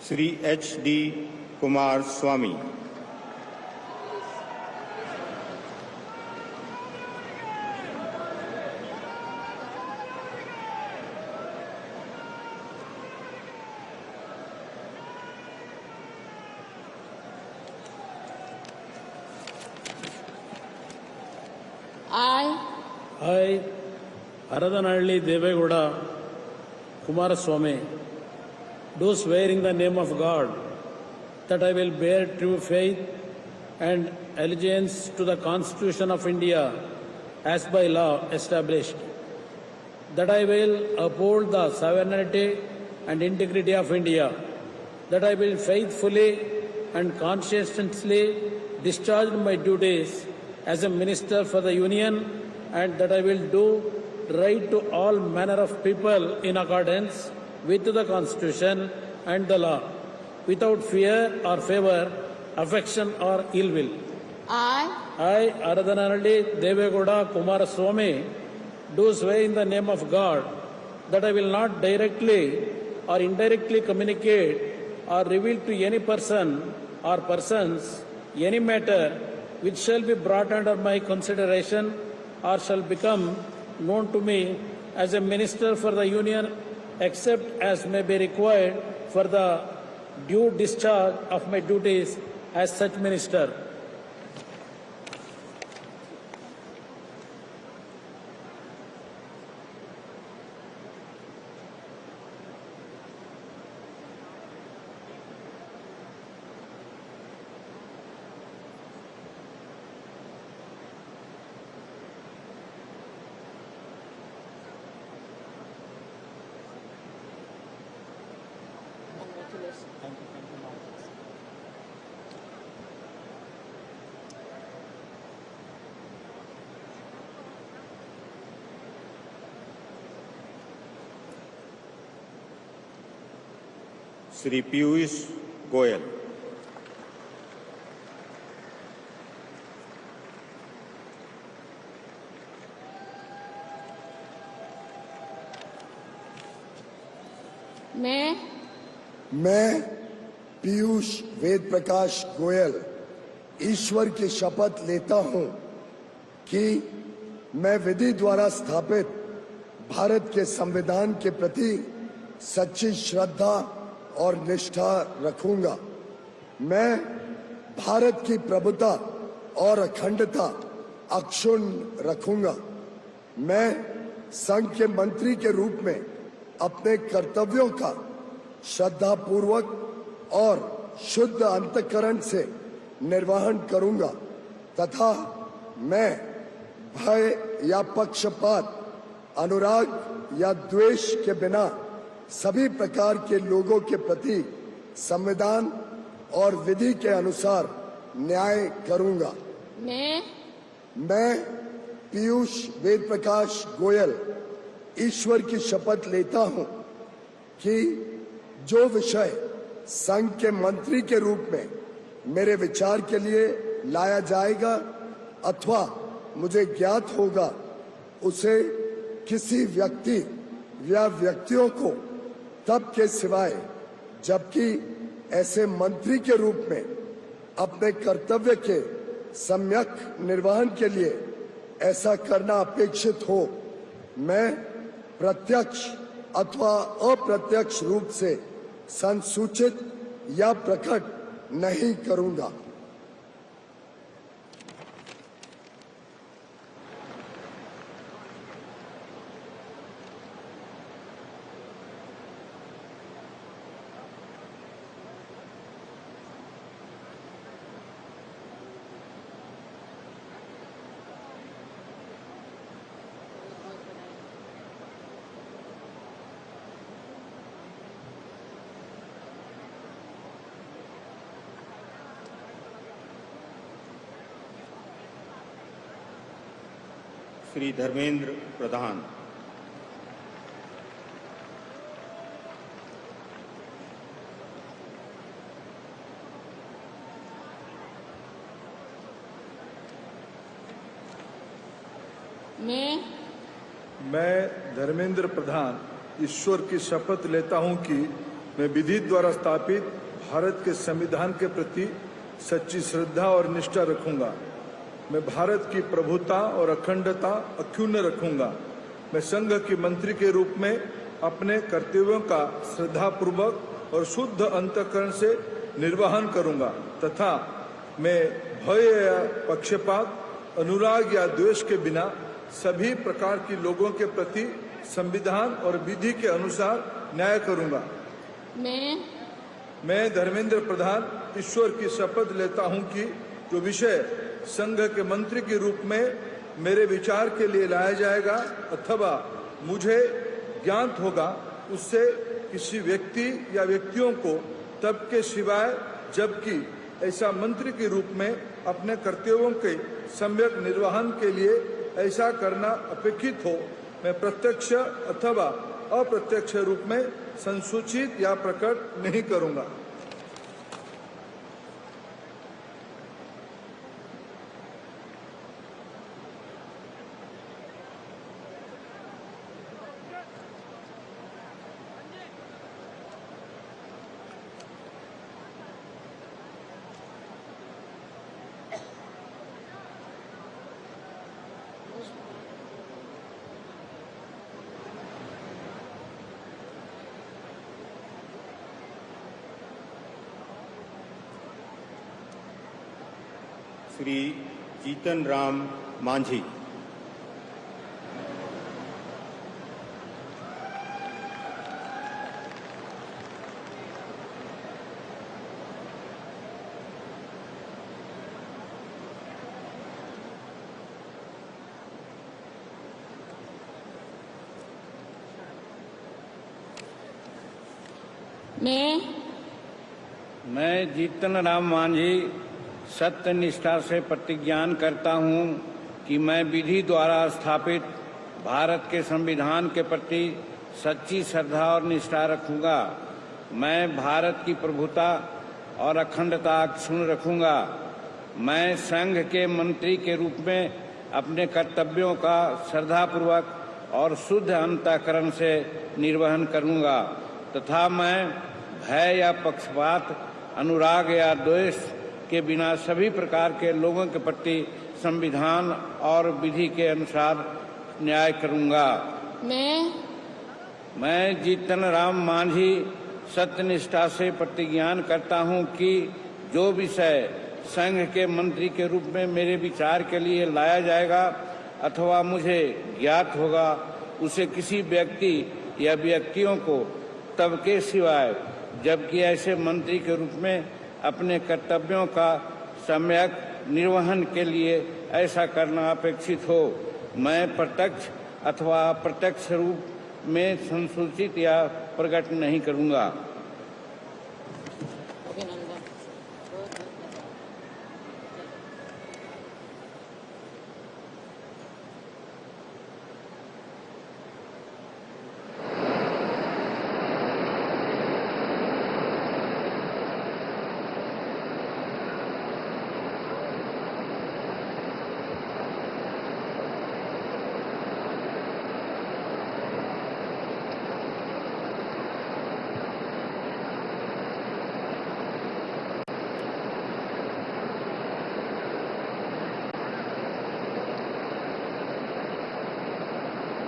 Shri H.D. Kumar Swami. I, Aradanalli Devegowda Kumaraswamy, do swear in the name of God that I will bear true faith and allegiance to the Constitution of India as by law established, that I will uphold the sovereignty and integrity of India, that I will faithfully and conscientiously discharge my duties as a Minister for the Union, and that I will do right to all manner of people in accordance with the Constitution and the law, without fear or favour, affection or ill will. I, Aradanalli Devegowda Kumaraswamy, do swear in the name of God that I will not directly or indirectly communicate or reveal to any person or persons any matter which shall be brought under my consideration or shall become known to me as a Minister for the Union, except as may be required for the due discharge of my duties as such Minister. Shri Piyush Goyal. मैं पीयूष वेद प्रकाश गोयल ईश्वर की शपथ लेता हूं कि मैं विधि द्वारा स्थापित भारत के संविधान के प्रति सच्ची श्रद्धा और निष्ठा रखूंगा। मैं भारत की प्रभुता और अखंडता अक्षुण्ण रखूंगा। मैं संघ के मंत्री के रूप में अपने कर्तव्यों का श्रद्धापूर्वक और शुद्ध अंतःकरण से निर्वहन करूंगा तथा मैं भय या पक्षपात, अनुराग या द्वेष के बिना सभी प्रकार के लोगों के प्रति संविधान और विधि के अनुसार न्याय करूंगा। मैं पीयूष वेद प्रकाश गोयल ईश्वर की शपथ लेता हूं कि जो विषय संघ के मंत्री के रूप में मेरे विचार के लिए लाया जाएगा अथवा मुझे ज्ञात होगा, उसे किसी व्यक्ति या व्यक्तियों को तब के सिवाय जबकि ऐसे मंत्री के रूप में अपने कर्तव्य के सम्यक निर्वहन के लिए ऐसा करना अपेक्षित हो, मैं प्रत्यक्ष अथवा अप्रत्यक्ष रूप से संसूचित या प्रकट नहीं करूंगा। श्री धर्मेंद्र प्रधान। मैं धर्मेंद्र प्रधान ईश्वर की शपथ लेता हूं कि मैं विधि द्वारा स्थापित भारत के संविधान के प्रति सच्ची श्रद्धा और निष्ठा रखूंगा। मैं भारत की प्रभुता और अखंडता अक्षुण्ण रखूंगा। मैं संघ की मंत्री के रूप में अपने कर्तव्यों का श्रद्धापूर्वक और शुद्ध अंतःकरण से निर्वहन करूंगा तथा मैं भय या पक्षपात, अनुराग या द्वेष के बिना सभी प्रकार की लोगों के प्रति संविधान और विधि के अनुसार न्याय करूंगा। मैं धर्मेंद्र प्रधान ईश्वर की शपथ लेता हूं कि जो विषय संघ के मंत्री के रूप में मेरे विचार के लिए लाया जाएगा अथवा मुझे ज्ञात होगा उससे किसी व्यक्ति या व्यक्तियों को तब के सिवाय जबकि ऐसा मंत्री के रूप में अपने कर्तव्यों के सम्यक निर्वहन के लिए ऐसा करना अपेक्षित हो, मैं प्रत्यक्ष अथवा अप्रत्यक्ष रूप में संसूचित या प्रकट नहीं करूंगा। श्री जीतन राम मांझी। मैं जीतन राम मांझी सत्य निष्ठा से प्रतिज्ञान करता हूं कि मैं विधि द्वारा स्थापित भारत के संविधान के प्रति सच्ची श्रद्धा और निष्ठा रखूंगा। मैं भारत की प्रभुता और अखंडता अक्षुण्ण रखूंगा। मैं संघ के मंत्री के रूप में अपने कर्तव्यों का श्रद्धापूर्वक और शुद्ध अंतःकरण से निर्वहन करूंगा तथा मैं भय या पक्षपात, अनुराग या द्वेष के बिना सभी प्रकार के लोगों के प्रति संविधान और विधि के अनुसार न्याय करूंगा। मैं जीतन राम मांझी सत्यनिष्ठा से प्रतिज्ञान करता हूं कि जो विषय संघ के मंत्री के रूप में मेरे विचार के लिए लाया जाएगा अथवा मुझे ज्ञात होगा उसे किसी व्यक्ति या व्यक्तियों को तब के सिवाय जबकि ऐसे मंत्री के रूप में अपने कर्तव्यों का सम्यक निर्वहन के लिए ऐसा करना अपेक्षित हो, मैं प्रत्यक्ष अथवा अप्रत्यक्ष रूप में संसूचित या प्रकट नहीं करूंगा।